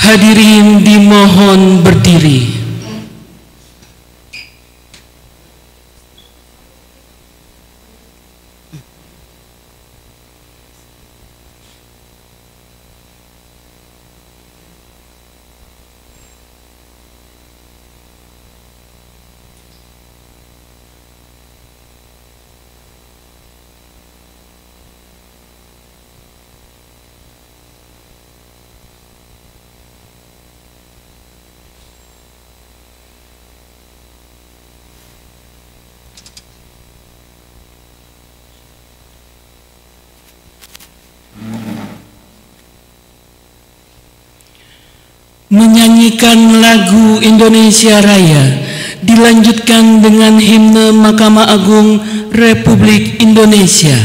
Hadirin dimohon berdiri. Menyanyikan lagu Indonesia Raya dilanjutkan dengan himne Mahkamah Agung Republik Indonesia.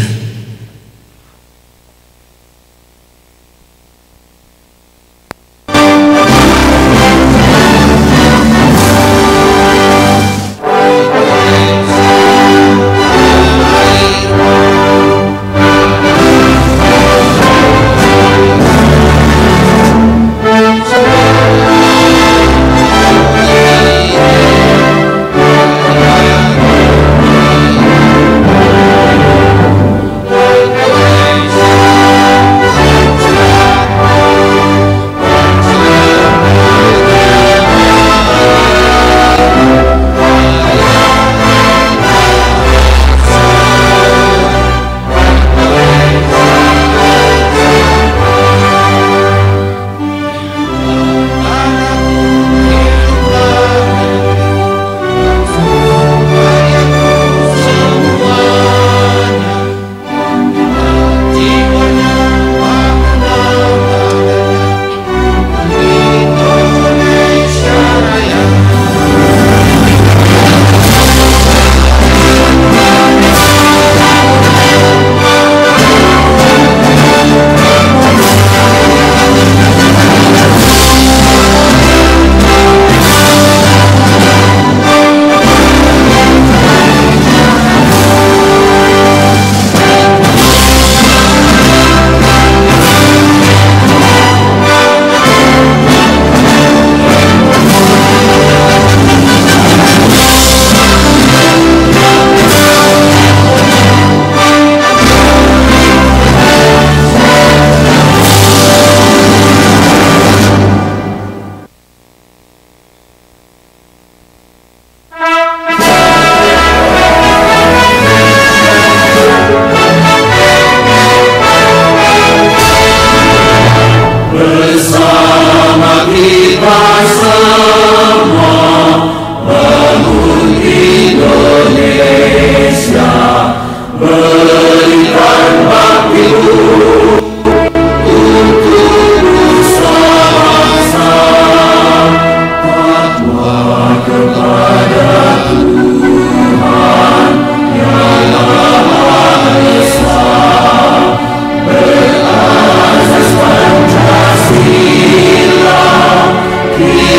Kita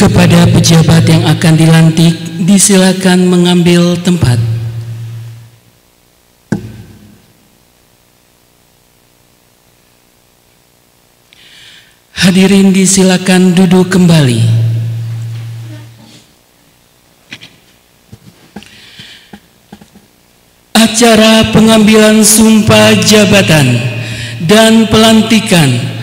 Kepada pejabat yang akan dilantik, disilakan mengambil tempat. Hadirin disilakan duduk kembali. Acara pengambilan sumpah jabatan dan pelantikan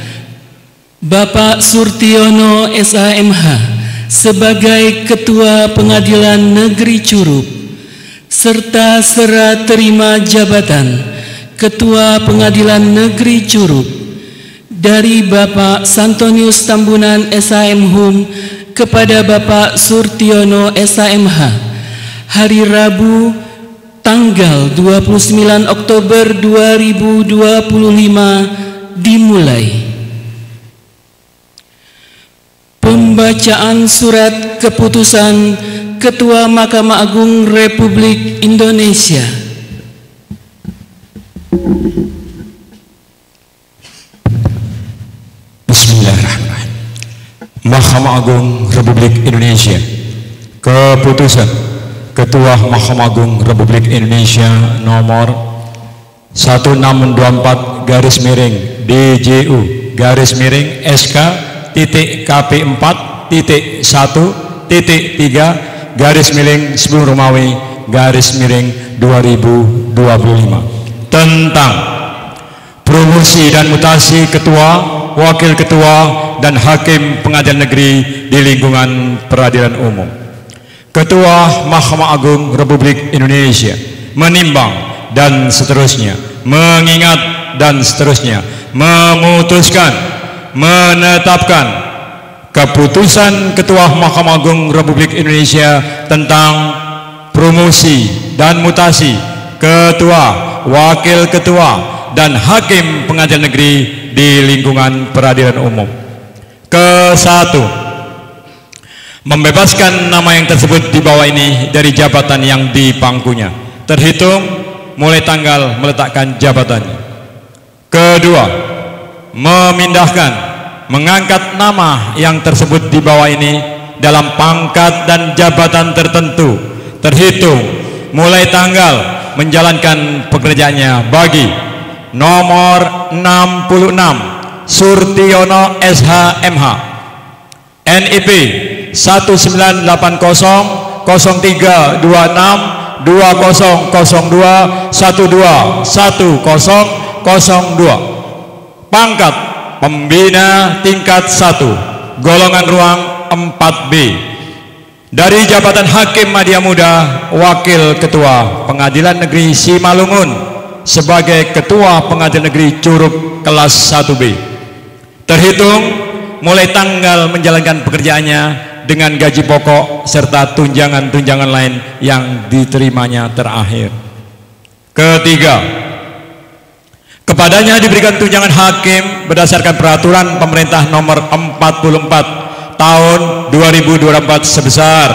Bapak Surtiono SHMH sebagai Ketua Pengadilan Negeri Curup serta serah terima jabatan Ketua Pengadilan Negeri Curup dari Bapak Santonius Tambunan SHMHum kepada Bapak Surtiono SHMH hari Rabu tanggal 29 Oktober 2025 dimulai. Pembacaan surat keputusan Ketua Mahkamah Agung Republik Indonesia. Bismillahirrahmanirrahim. Mahkamah Agung Republik Indonesia. Keputusan Ketua Mahkamah Agung Republik Indonesia nomor 1624 garis miring DJU garis miring SK titik KP 4 titik 1 titik 3 garis miring 10 Romawi garis miring 2025 tentang promosi dan mutasi ketua, wakil ketua, dan hakim pengadilan negeri di lingkungan peradilan umum. Ketua Mahkamah Agung Republik Indonesia menimbang dan seterusnya, mengingat dan seterusnya, memutuskan, menetapkan keputusan Ketua Mahkamah Agung Republik Indonesia tentang promosi dan mutasi ketua, wakil ketua, dan hakim pengadilan negeri di lingkungan peradilan umum. Ke-1, membebaskan nama yang tersebut di bawah ini dari jabatan yang dipangkunya terhitung mulai tanggal meletakkan jabatannya. Kedua, memindahkan, mengangkat nama yang tersebut di bawah ini dalam pangkat dan jabatan tertentu terhitung mulai tanggal menjalankan pekerjaannya bagi nomor 66 Surtiono SHMH NIP 1980 0326 2002 121002 pangkat pembina tingkat 1 golongan ruang 4B dari jabatan Hakim Madya Muda Wakil Ketua Pengadilan Negeri Simalungun sebagai Ketua Pengadilan Negeri Curup kelas 1B terhitung mulai tanggal menjalankan pekerjaannya dengan gaji pokok serta tunjangan-tunjangan lain yang diterimanya terakhir. Ketiga, kepadanya diberikan tunjangan hakim berdasarkan peraturan pemerintah nomor 44 tahun 2024 sebesar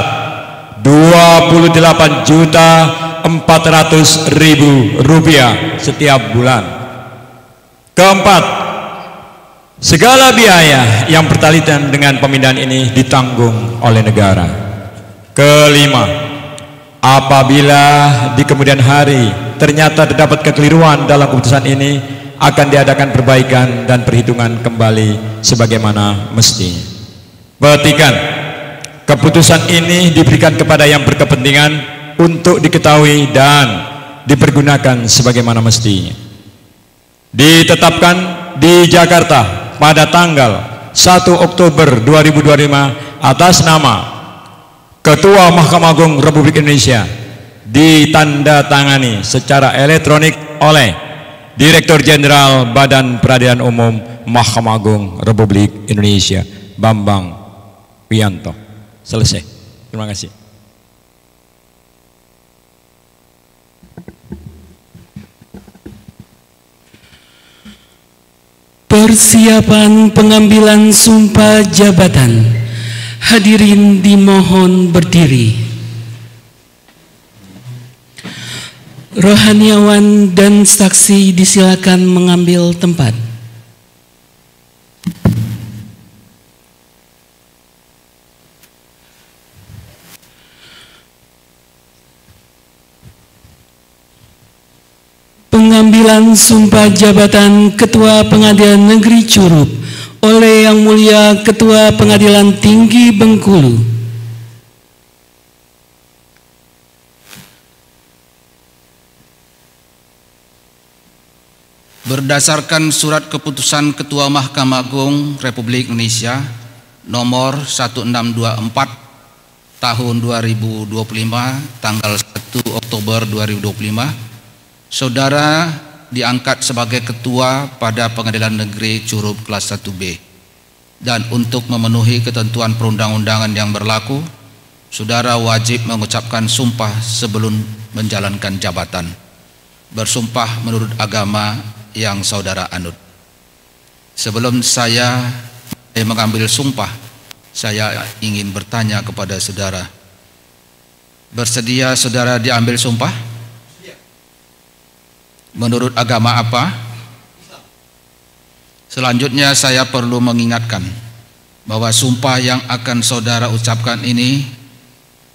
28.400.000 rupiah setiap bulan. Keempat, segala biaya yang berkaitan dengan pemindahan ini ditanggung oleh negara. Kelima, apabila di kemudian hari ternyata terdapat kekeliruan dalam keputusan ini, akan diadakan perbaikan dan perhitungan kembali sebagaimana mestinya. Petikan, keputusan ini diberikan kepada yang berkepentingan untuk diketahui dan dipergunakan sebagaimana mestinya. Ditetapkan di Jakarta pada tanggal 1 Oktober 2025 atas nama Ketua Mahkamah Agung Republik Indonesia ditandatangani secara elektronik oleh Direktur Jenderal Badan Peradilan Umum Mahkamah Agung Republik Indonesia Bambang Wiyanto. Selesai. Terima kasih. Persiapan pengambilan sumpah jabatan. Hadirin dimohon berdiri. Rohaniawan dan saksi disilakan mengambil tempat. pengambilan sumpah jabatan Ketua Pengadilan Negeri Curup oleh Yang Mulia Ketua Pengadilan Tinggi Bengkulu. Berdasarkan surat keputusan Ketua Mahkamah Agung Republik Indonesia nomor 1624 tahun 2025 tanggal 1 Oktober 2025, saudara diangkat sebagai ketua pada Pengadilan Negeri Curup kelas 1B, dan untuk memenuhi ketentuan perundang-undangan yang berlaku, saudara wajib mengucapkan sumpah sebelum menjalankan jabatan. Bersumpah menurut agama yang saudara anut. Sebelum saya mengambil sumpah, saya ingin bertanya kepada saudara, bersedia saudara diambil sumpah? Menurut agama apa? Selanjutnya saya perlu mengingatkan bahwa sumpah yang akan saudara ucapkan ini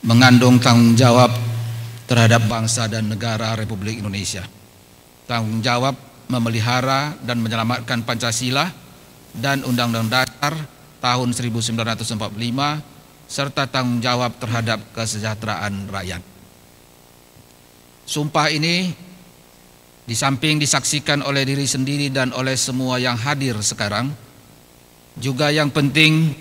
mengandung tanggung jawab terhadap bangsa dan negara Republik Indonesia. Tanggung jawab memelihara dan menyelamatkan Pancasila dan Undang-Undang Dasar tahun 1945 serta tanggung jawab terhadap kesejahteraan rakyat. Sumpah ini di samping disaksikan oleh diri sendiri dan oleh semua yang hadir sekarang, juga yang penting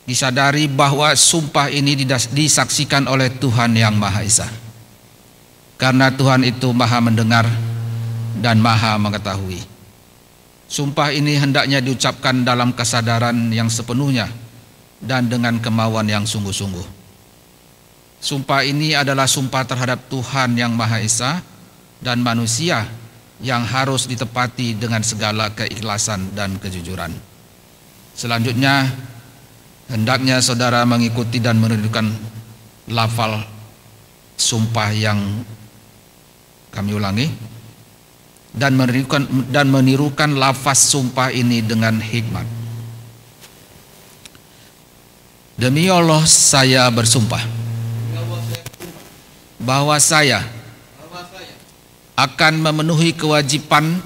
disadari bahwa sumpah ini disaksikan oleh Tuhan Yang Maha Esa. Karena Tuhan itu Maha mendengar dan Maha mengetahui. Sumpah ini hendaknya diucapkan dalam kesadaran yang sepenuhnya dan dengan kemauan yang sungguh-sungguh. Sumpah ini adalah sumpah terhadap Tuhan Yang Maha Esa dan manusia yang harus ditepati dengan segala keikhlasan dan kejujuran. Selanjutnya, hendaknya saudara mengikuti dan menirukan lafal sumpah yang kami ulangi, dan menirukan lafaz sumpah ini dengan hikmat. Demi Allah saya bersumpah bahwa saya akan memenuhi kewajiban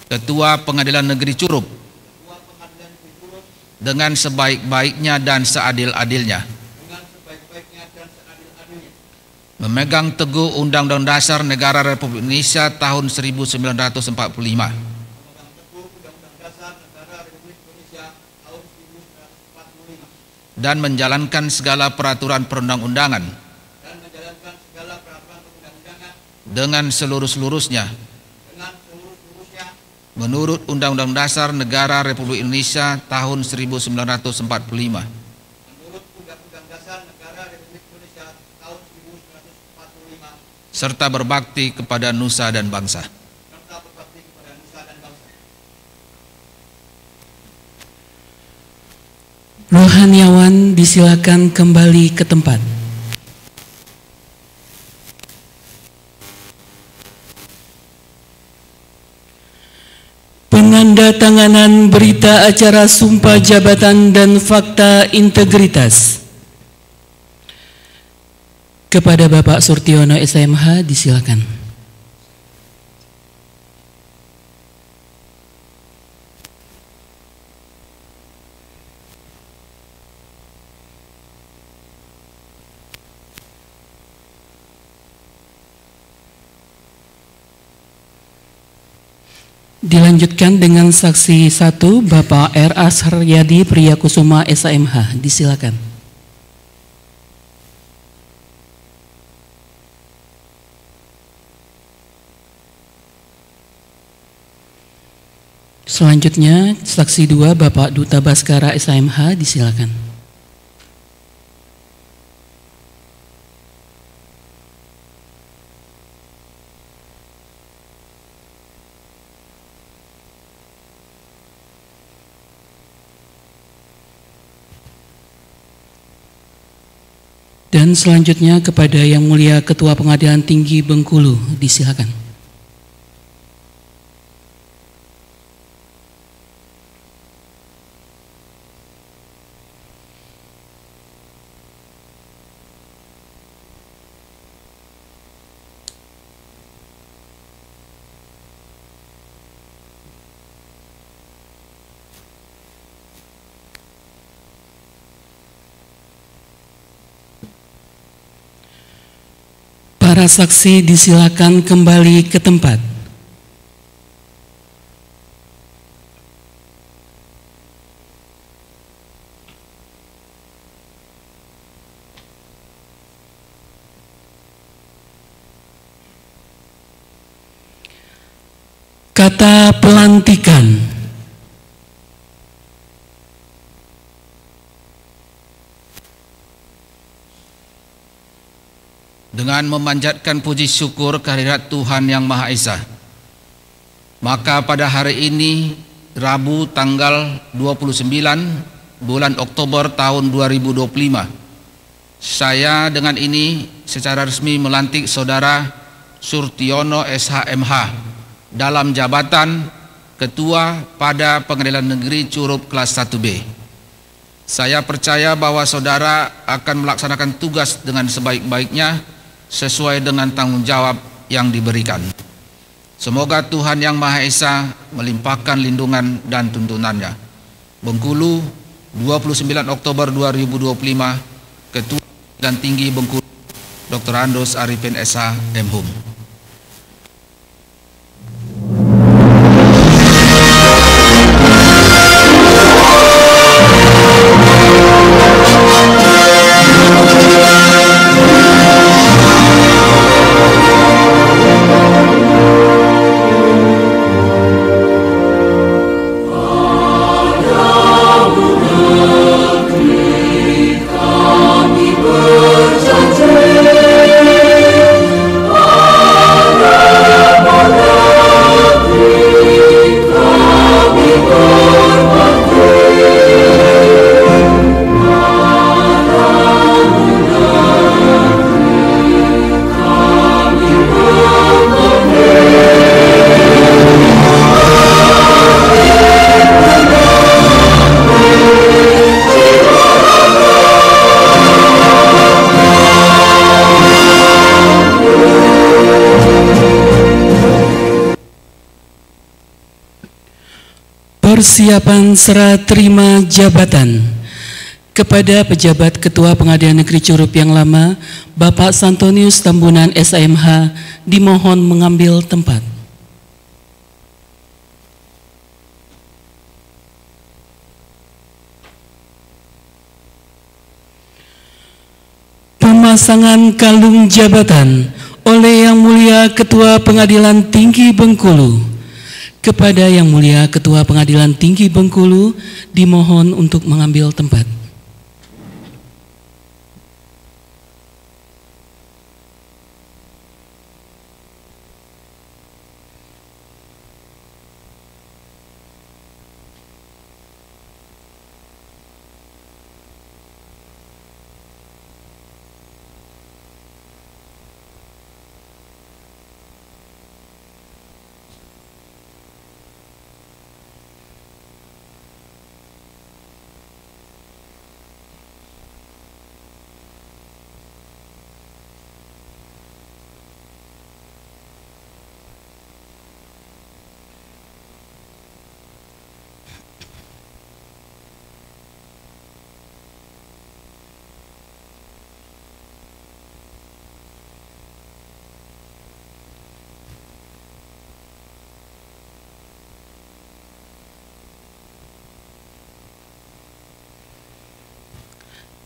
Ketua Pengadilan Negeri Curup dengan sebaik-baiknya dan seadil-adilnya, memegang teguh Undang-Undang Dasar Negara Republik Indonesia tahun 1945, dan menjalankan segala peraturan perundang-undangan dengan seluruh-seluruhnya menurut Undang-Undang Dasar Negara Republik Indonesia tahun 1945, serta berbakti kepada nusa dan bangsa. Rohaniawan disilakan kembali ke tempat. Penandatanganan berita acara sumpah jabatan dan fakta integritas kepada Bapak Surtiono SMH disilakan. Dilanjutkan dengan saksi 1 Bapak R. Asharyadi Priyakusuma SMH disilakan. Selanjutnya saksi 2 Bapak Duta Baskara SMH disilakan. Dan selanjutnya kepada Yang Mulia Ketua Pengadilan Tinggi Bengkulu disilakan. Para saksi disilakan kembali ke tempat. Kata pelantikan. Dengan memanjatkan puji syukur kehadirat Tuhan Yang Maha Esa, maka pada hari ini, Rabu tanggal 29 bulan Oktober tahun 2025, saya dengan ini secara resmi melantik Saudara Surtiono SHMH dalam jabatan Ketua pada Pengadilan Negeri Curup kelas 1B. Saya percaya bahwa saudara akan melaksanakan tugas dengan sebaik-baiknya sesuai dengan tanggung jawab yang diberikan. Semoga Tuhan Yang Maha Esa melimpahkan lindungan dan tuntunannya. Bengkulu, 29 Oktober 2025, Ketua dan Tinggi Bengkulu, Dr. Andos Arifin SH, M.Hum. Persiapan serah terima jabatan. Kepada pejabat Ketua Pengadilan Negeri Curup yang lama, Bapak Santonius Tambunan SHMH, dimohon mengambil tempat. Pemasangan kalung jabatan oleh Yang Mulia Ketua Pengadilan Tinggi Bengkulu. Kepada Yang Mulia Ketua Pengadilan Tinggi Bengkulu, dimohon untuk mengambil tempat.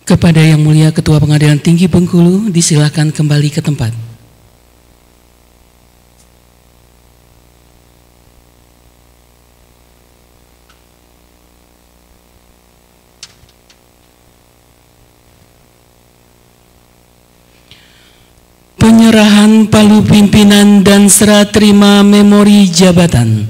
Kepada Yang Mulia Ketua Pengadilan Tinggi Bengkulu, disilakan kembali ke tempat. Penyerahan palu pimpinan dan serah terima memori jabatan.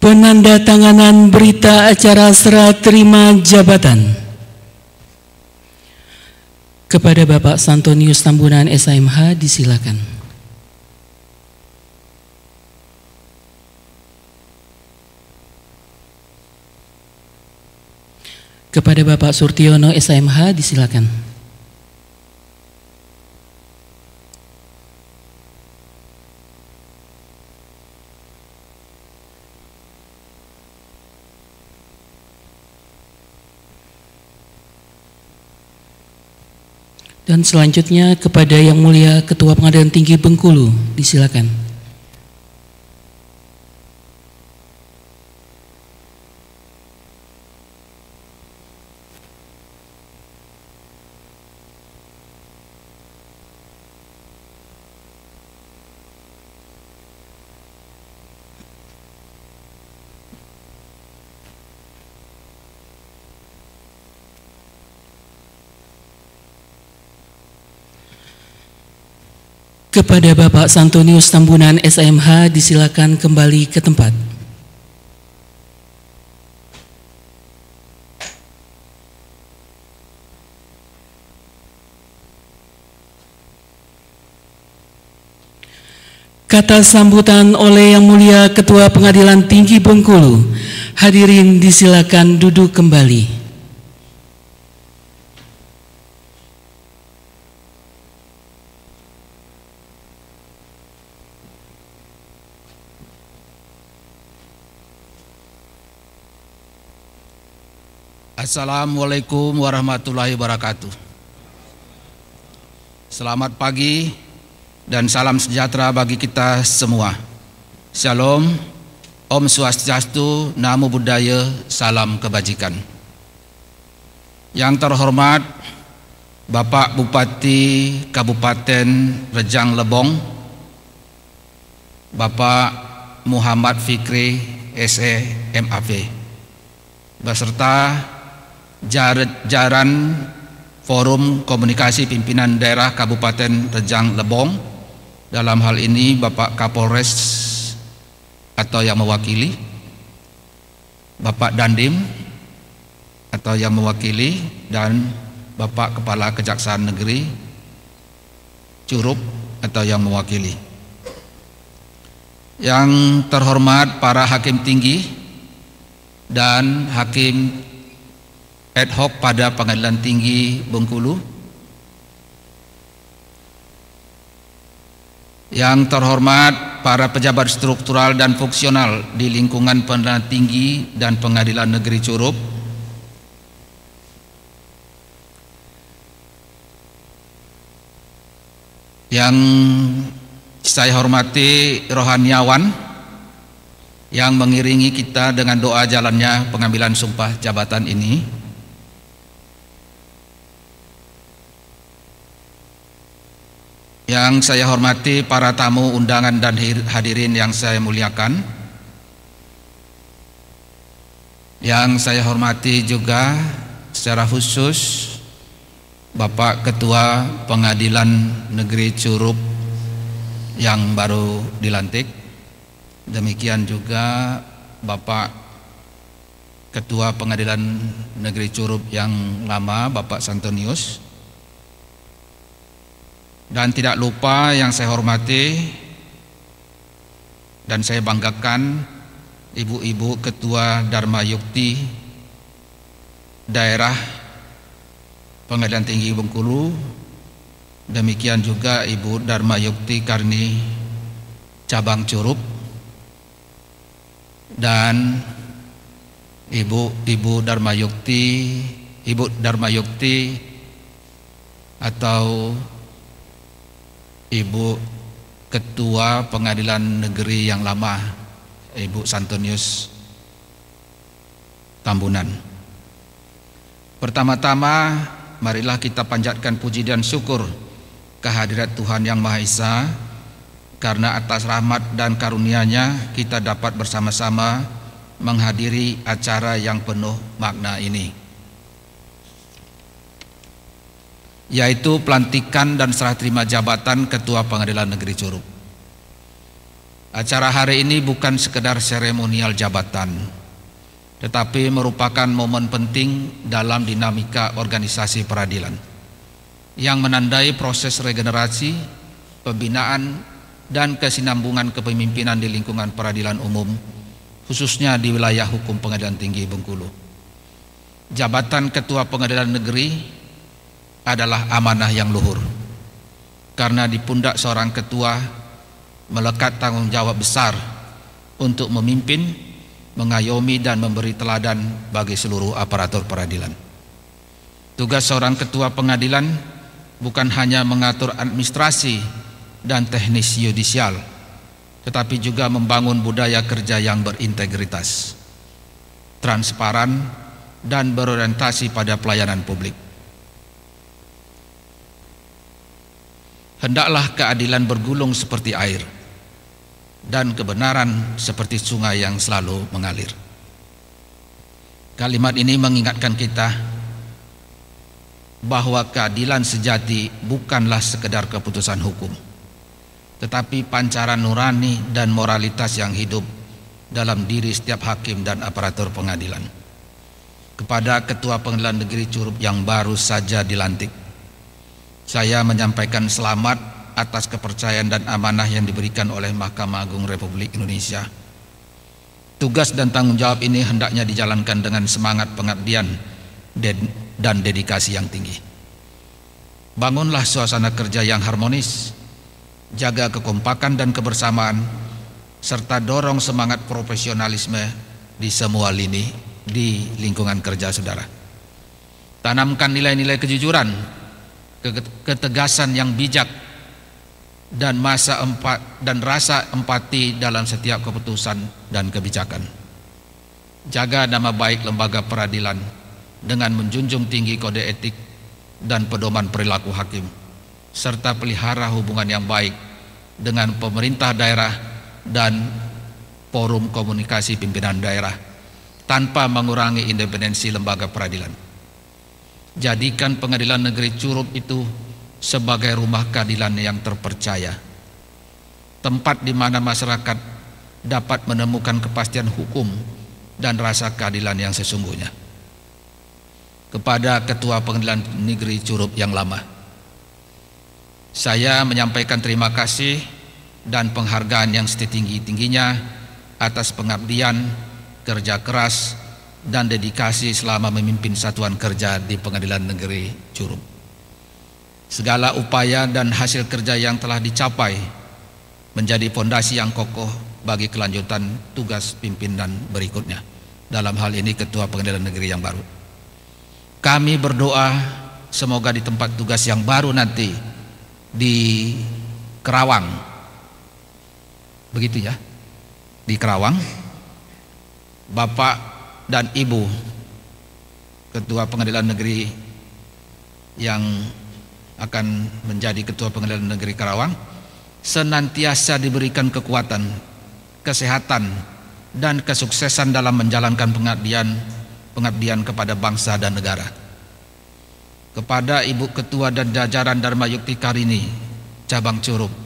Penandatanganan berita acara serah terima jabatan kepada Bapak Santonius Tambunan SMH disilakan. Kepada Bapak Surtiono SMH disilakan. Dan selanjutnya kepada Yang Mulia Ketua Pengadilan Tinggi Bengkulu, disilakan. Kepada Bapak Santonius Tambunan SMH disilakan kembali ke tempat. Kata sambutan oleh Yang Mulia Ketua Pengadilan Tinggi Bengkulu. Hadirin disilakan duduk kembali. Assalamualaikum warahmatullahi wabarakatuh. Selamat pagi dan salam sejahtera bagi kita semua. Shalom, Om Swastiastu, Namo Buddhaya, salam kebajikan. Yang terhormat Bapak Bupati Kabupaten Rejang Lebong, Bapak Muhammad Fikri SE MAV, beserta jajaran Forum Komunikasi Pimpinan Daerah Kabupaten Rejang Lebong, dalam hal ini Bapak Kapolres atau yang mewakili, Bapak Dandim atau yang mewakili, dan Bapak Kepala Kejaksaan Negeri Curup atau yang mewakili. Yang terhormat para hakim tinggi dan hakim ad hoc pada Pengadilan Tinggi Bengkulu, yang terhormat para pejabat struktural dan fungsional di lingkungan Pengadilan Tinggi dan Pengadilan Negeri Curup, yang saya hormati rohaniawan yang mengiringi kita dengan doa jalannya pengambilan sumpah jabatan ini, yang saya hormati para tamu undangan dan hadirin yang saya muliakan, yang saya hormati juga secara khusus Bapak Ketua Pengadilan Negeri Curup yang baru dilantik, demikian juga Bapak Ketua Pengadilan Negeri Curup yang lama, Bapak Santonius. Dan tidak lupa yang saya hormati dan saya banggakan Ibu-Ibu Ketua Dharma Yukti Daerah Pengadilan Tinggi Bengkulu, demikian juga Ibu Dharma Yukti Karni Cabang Curup, dan Ibu Dharma Yukti atau Ibu Ketua Pengadilan Negeri yang lama, Ibu Santonius Tambunan. Pertama-tama marilah kita panjatkan puji dan syukur kehadirat Tuhan Yang Maha Esa, karena atas rahmat dan karunia-Nya kita dapat bersama-sama menghadiri acara yang penuh makna ini, yaitu pelantikan dan serah terima jabatan Ketua Pengadilan Negeri Curup. Acara hari ini bukan sekedar seremonial jabatan, tetapi merupakan momen penting dalam dinamika organisasi peradilan yang menandai proses regenerasi, pembinaan, dan kesinambungan kepemimpinan di lingkungan peradilan umum, khususnya di wilayah hukum Pengadilan Tinggi Bengkulu. Jabatan Ketua Pengadilan Negeri adalah amanah yang luhur, karena di pundak seorang ketua melekat tanggung jawab besar untuk memimpin, mengayomi, dan memberi teladan bagi seluruh aparatur peradilan. Tugas seorang ketua pengadilan bukan hanya mengatur administrasi dan teknis yudisial, tetapi juga membangun budaya kerja yang berintegritas, transparan, dan berorientasi pada pelayanan publik. Hendaklah keadilan bergulung seperti air dan kebenaran seperti sungai yang selalu mengalir. Kalimat ini mengingatkan kita bahwa keadilan sejati bukanlah sekedar keputusan hukum, tetapi pancaran nurani dan moralitas yang hidup dalam diri setiap hakim dan aparatur pengadilan. Kepada Ketua Pengadilan Negeri Curup yang baru saja dilantik, saya menyampaikan selamat atas kepercayaan dan amanah yang diberikan oleh Mahkamah Agung Republik Indonesia. Tugas dan tanggung jawab ini hendaknya dijalankan dengan semangat pengabdian dan dedikasi yang tinggi. Bangunlah suasana kerja yang harmonis, jaga kekompakan dan kebersamaan, serta dorong semangat profesionalisme di semua lini di lingkungan kerja saudara. Tanamkan nilai-nilai kejujuran, ketegasan yang bijak, dan rasa empati dalam setiap keputusan dan kebijakan. Jaga nama baik lembaga peradilan dengan menjunjung tinggi kode etik dan pedoman perilaku hakim, serta pelihara hubungan yang baik dengan pemerintah daerah dan forum komunikasi pimpinan daerah tanpa mengurangi independensi lembaga peradilan. Jadikan Pengadilan Negeri Curup itu sebagai rumah keadilan yang terpercaya, tempat di mana masyarakat dapat menemukan kepastian hukum dan rasa keadilan yang sesungguhnya. Kepada Ketua Pengadilan Negeri Curup yang lama, saya menyampaikan terima kasih dan penghargaan yang setinggi-tingginya atas pengabdian, kerja keras, dan dedikasi selama memimpin satuan kerja di Pengadilan Negeri Curup. Segala upaya dan hasil kerja yang telah dicapai menjadi fondasi yang kokoh bagi kelanjutan tugas pimpinan berikutnya, dalam hal ini Ketua Pengadilan Negeri yang baru. Kami berdoa semoga di tempat tugas yang baru nanti di Kerawang, begitu ya, di Kerawang, Bapak dan Ibu Ketua Pengadilan Negeri yang akan menjadi Ketua Pengadilan Negeri Karawang senantiasa diberikan kekuatan, kesehatan, dan kesuksesan dalam menjalankan pengabdian kepada bangsa dan negara. Kepada Ibu Ketua dan jajaran Dharma Yukti Karini Cabang Curup,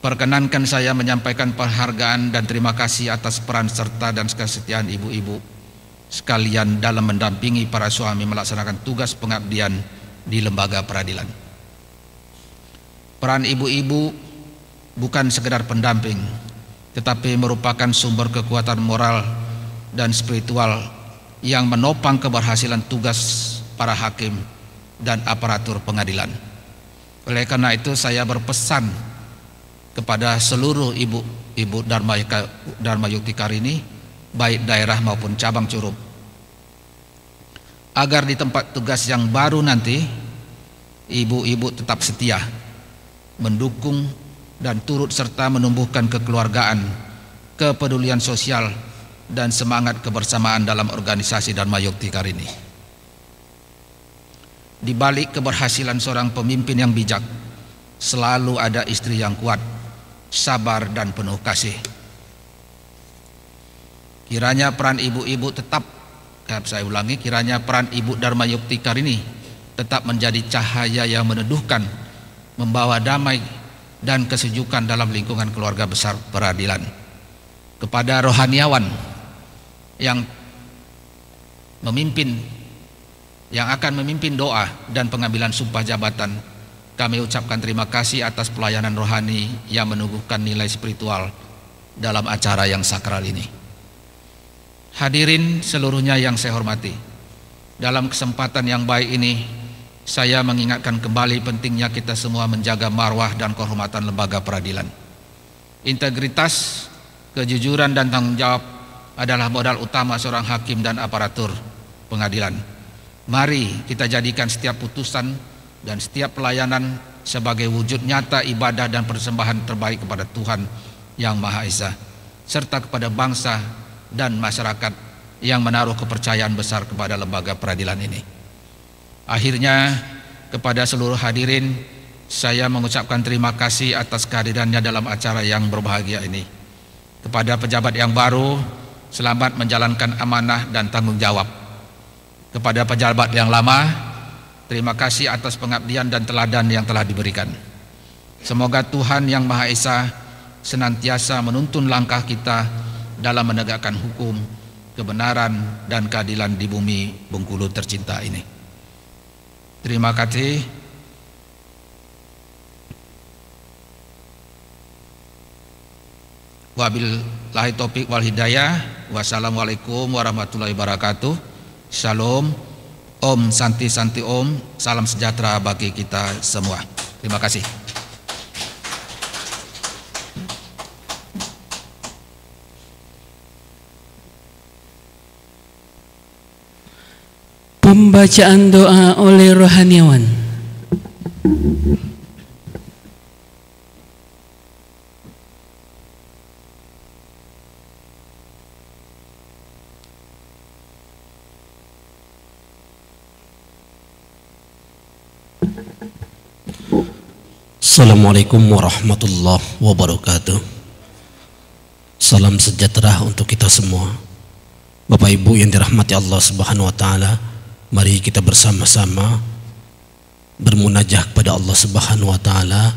perkenankan saya menyampaikan penghargaan dan terima kasih atas peran serta dan kesetiaan ibu-ibu sekalian dalam mendampingi para suami melaksanakan tugas pengabdian di lembaga peradilan. Peran ibu-ibu bukan sekedar pendamping, tetapi merupakan sumber kekuatan moral dan spiritual yang menopang keberhasilan tugas para hakim dan aparatur pengadilan. Oleh karena itu saya berpesan kepada seluruh ibu Dharma Yukti Karini, baik daerah maupun cabang Curup, agar di tempat tugas yang baru nanti ibu-ibu tetap setia, mendukung dan turut serta menumbuhkan kekeluargaan, kepedulian sosial, dan semangat kebersamaan dalam organisasi Dharma Yukti Karini. Di balik keberhasilan seorang pemimpin yang bijak, selalu ada istri yang kuat, sabar, dan penuh kasih. Kiranya peran ibu-ibu tetap, saya ulangi, kiranya peran Ibu Dharma Yukti Karini tetap menjadi cahaya yang meneduhkan, membawa damai dan kesejukan dalam lingkungan keluarga besar peradilan. Kepada rohaniawan yang akan memimpin doa dan pengambilan sumpah jabatan, kami ucapkan terima kasih atas pelayanan rohani yang menubuhkan nilai spiritual dalam acara yang sakral ini. Hadirin seluruhnya yang saya hormati, dalam kesempatan yang baik ini saya mengingatkan kembali pentingnya kita semua menjaga marwah dan kehormatan lembaga peradilan. Integritas, kejujuran dan tanggung jawab adalah modal utama seorang hakim dan aparatur pengadilan. Mari kita jadikan setiap putusan dan setiap pelayanan sebagai wujud nyata ibadah dan persembahan terbaik kepada Tuhan Yang Maha Esa, serta kepada bangsa dan masyarakat yang menaruh kepercayaan besar kepada lembaga peradilan ini. Akhirnya, kepada seluruh hadirin, saya mengucapkan terima kasih atas kehadirannya dalam acara yang berbahagia ini. Kepada pejabat yang baru, selamat menjalankan amanah dan tanggung jawab. Kepada pejabat yang lama, terima kasih atas pengabdian dan teladan yang telah diberikan. Semoga Tuhan Yang Maha Esa senantiasa menuntun langkah kita dalam menegakkan hukum, kebenaran dan keadilan di bumi Bengkulu tercinta ini. Terima kasih. Wabillahi taufiq wal hidayah. Wassalamualaikum warahmatullahi wabarakatuh. Shalom. Om Santi Santi Om. Salam sejahtera bagi kita semua. Terima kasih. Pembacaan doa oleh rohaniawan. Assalamualaikum warahmatullahi wabarakatuh. Salam sejahtera untuk kita semua. Bapak Ibu yang dirahmati Allah Subhanahu wa taala, mari kita bersama-sama bermunajah kepada Allah Subhanahu wa taala.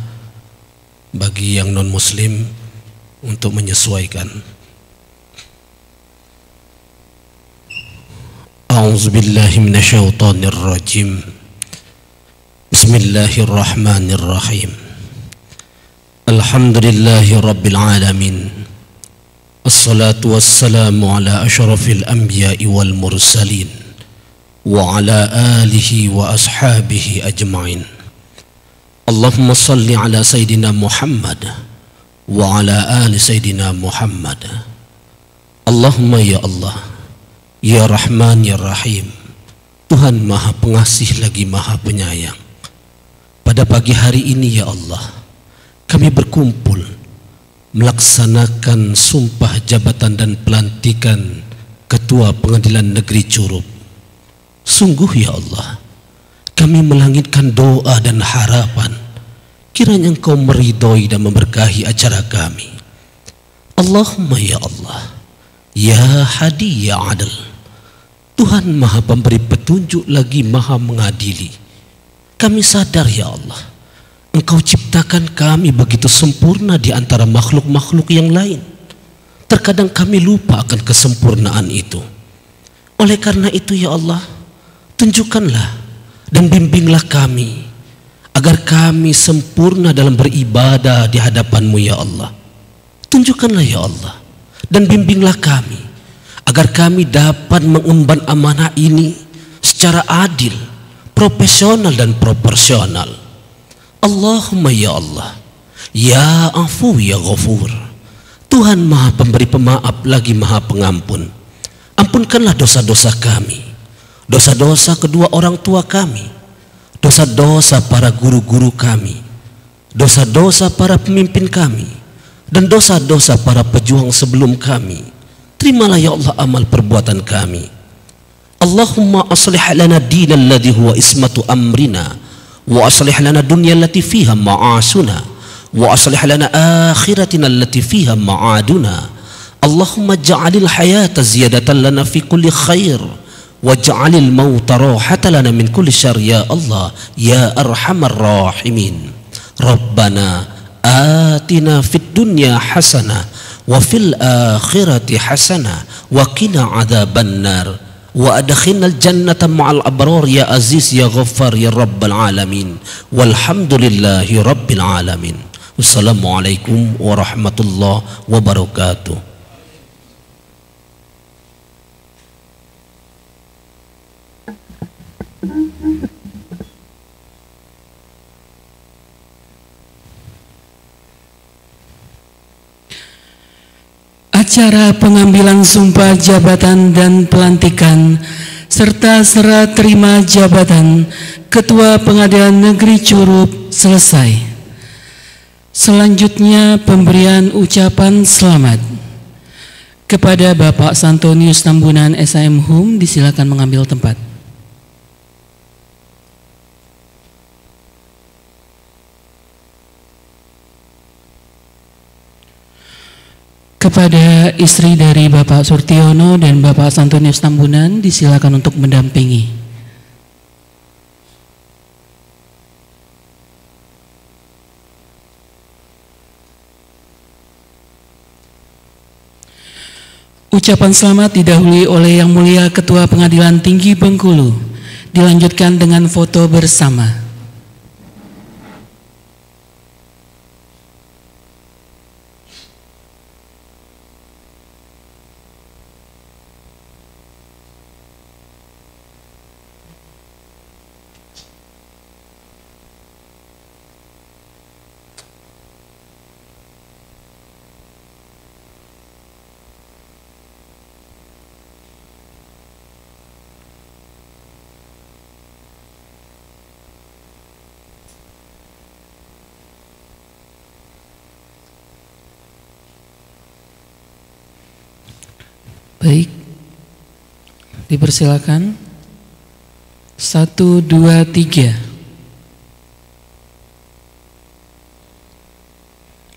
Bagi yang non muslim untuk menyesuaikan. A'udzubillahi minasyaitonir rajim. Bismillahirrahmanirrahim. Alhamdulillahi rabbil alamin. Assalatu wassalamu ala asyrafil anbiya'i wal mursalin wa ala alihi wa ashabihi ajma'in. Allahumma salli ala Sayyidina Muhammad wa ala ali Sayyidina Muhammad. Allahumma ya Allah, ya Rahman ya Rahim, Tuhan Maha Pengasih lagi Maha Penyayang. Pada pagi hari ini ya Allah, kami berkumpul melaksanakan sumpah jabatan dan pelantikan Ketua Pengadilan Negeri Curup. Sungguh ya Allah, kami melangitkan doa dan harapan kiranya Engkau meridhoi dan memberkahi acara kami. Allahumma ya Allah, ya Hadi ya Adil, Tuhan Maha Pemberi petunjuk lagi Maha mengadili. Kami sadar ya Allah, Engkau ciptakan kami begitu sempurna di antara makhluk-makhluk yang lain. Terkadang kami lupa akan kesempurnaan itu. Oleh karena itu ya Allah, tunjukkanlah dan bimbinglah kami agar kami sempurna dalam beribadah di hadapan-Mu ya Allah. Tunjukkanlah ya Allah dan bimbinglah kami agar kami dapat mengemban amanah ini secara adil, profesional dan proporsional. Allahumma ya Allah, ya Afu ya Ghafur, Tuhan Maha Pemberi Pemaaf lagi Maha Pengampun. Ampunkanlah dosa-dosa kami, dosa-dosa kedua orang tua kami, dosa-dosa para guru-guru kami, dosa-dosa para pemimpin kami, dan dosa-dosa para pejuang sebelum kami. Terimalah ya Allah amal perbuatan kami. Allahumma aslih lana dinal ladzi huwa ismatu amrina, wa aslih lana dunya allati fiha ma'asuna, wa aslih lana akhiratina allati fiha ma'aduna. Allahumma ja'alil hayata ziyadatan lana fi kulli khair, waj'alil mauta rahatan lana min kulli syarr ya Allah ya arhamar rahimin. Rabbana atina fid dunya hasanah wa fil akhirati hasanah wa qina adzabannar wa adkhilnal jannata ma'al abrar ya aziz ya ghaffar ya rabbal alamin walhamdulillahi rabbil alamin. Wassalamualaikum warahmatullahi wabarakatuh. Acara pengambilan sumpah jabatan dan pelantikan serta serah terima jabatan Ketua Pengadilan Negeri Curup selesai. Selanjutnya pemberian ucapan selamat kepada Bapak Santonius Tambunan SHM Hum, disilakan mengambil tempat. Kepada istri dari Bapak Surtiono dan Bapak Santonius Tambunan, disilakan untuk mendampingi. Ucapan selamat didahului oleh Yang Mulia Ketua Pengadilan Tinggi Bengkulu, dilanjutkan dengan foto bersama. Baik, dipersilakan. 1, 2, 3.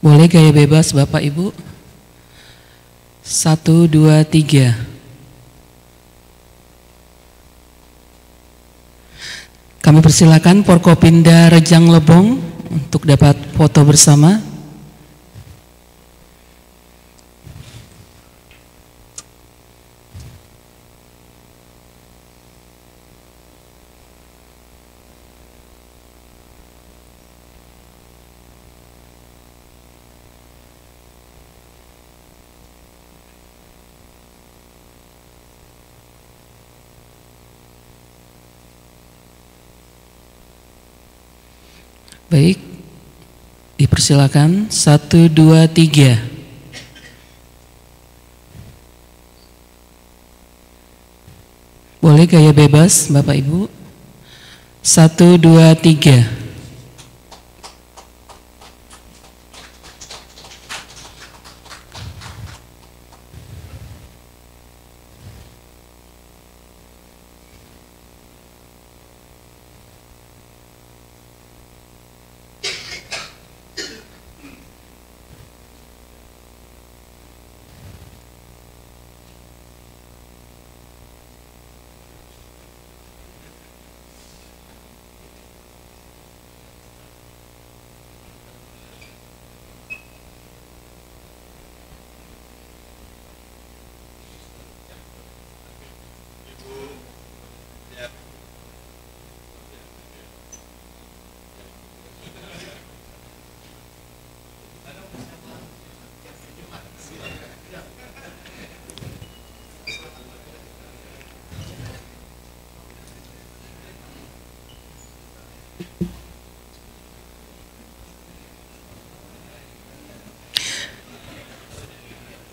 Boleh gaya bebas Bapak Ibu. 1, 2, 3. Kami persilakan Forkopimda Rejang Lebong untuk dapat foto bersama. Baik, dipersilakan. 1, 2, 3. Boleh gaya bebas Bapak Ibu. 1, 2, 3.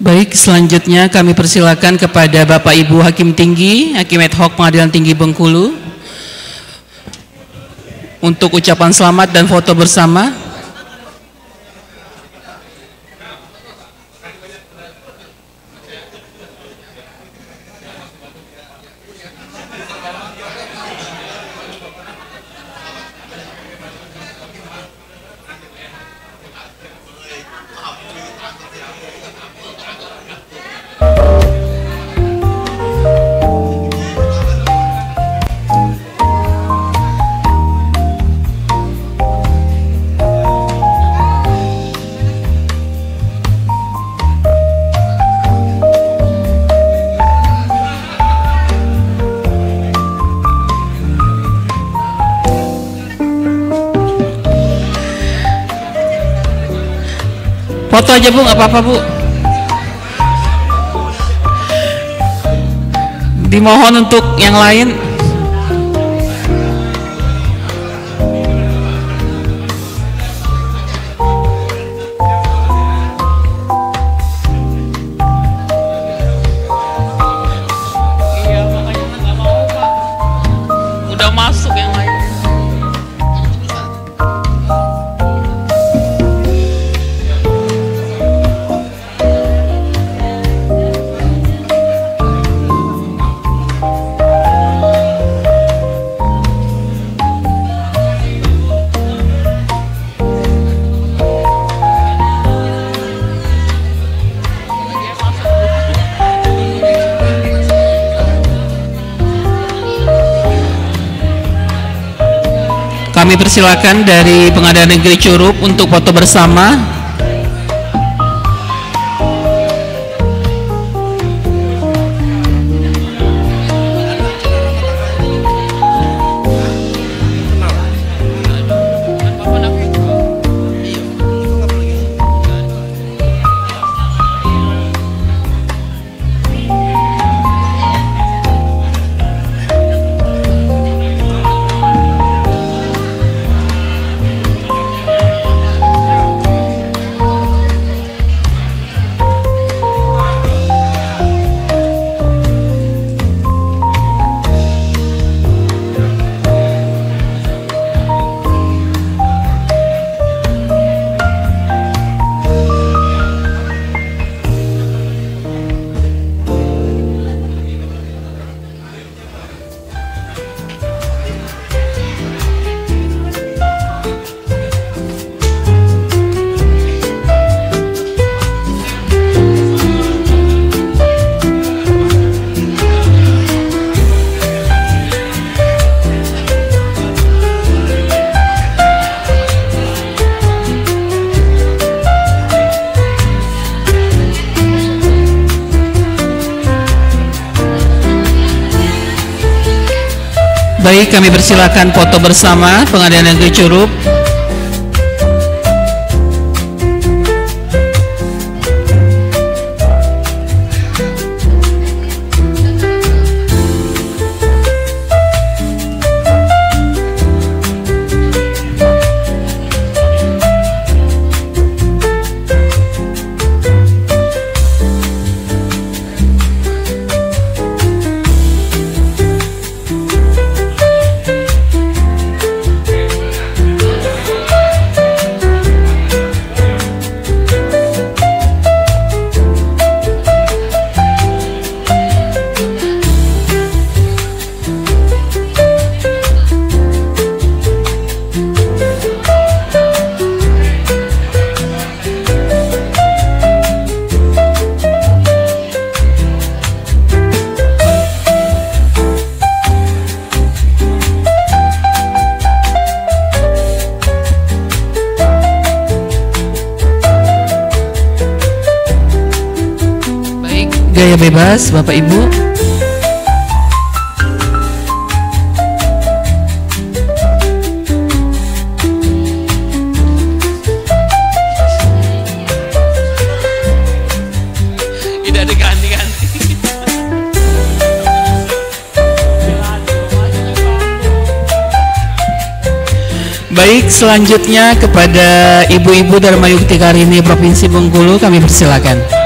Baik, selanjutnya kami persilakan kepada Bapak Ibu Hakim Tinggi, Hakim Ad Hoc Pengadilan Tinggi Bengkulu untuk ucapan selamat dan foto bersama. Foto aja Bu, nggak apa-apa Bu. Dimohon untuk yang lain. Iya, makanya nggak mau Pak. Udah masuk yang lain. Kami persilakan dari Pengadilan Negeri Curup untuk foto bersama. Baik, kami persilakan foto bersama Pengadilan Negeri Curup. Gaya bebas, Bapak Ibu. Tidak ada ganti-ganti. Baik, selanjutnya kepada Ibu-Ibu Dharma Yukti Karini Provinsi Bengkulu kami persilakan.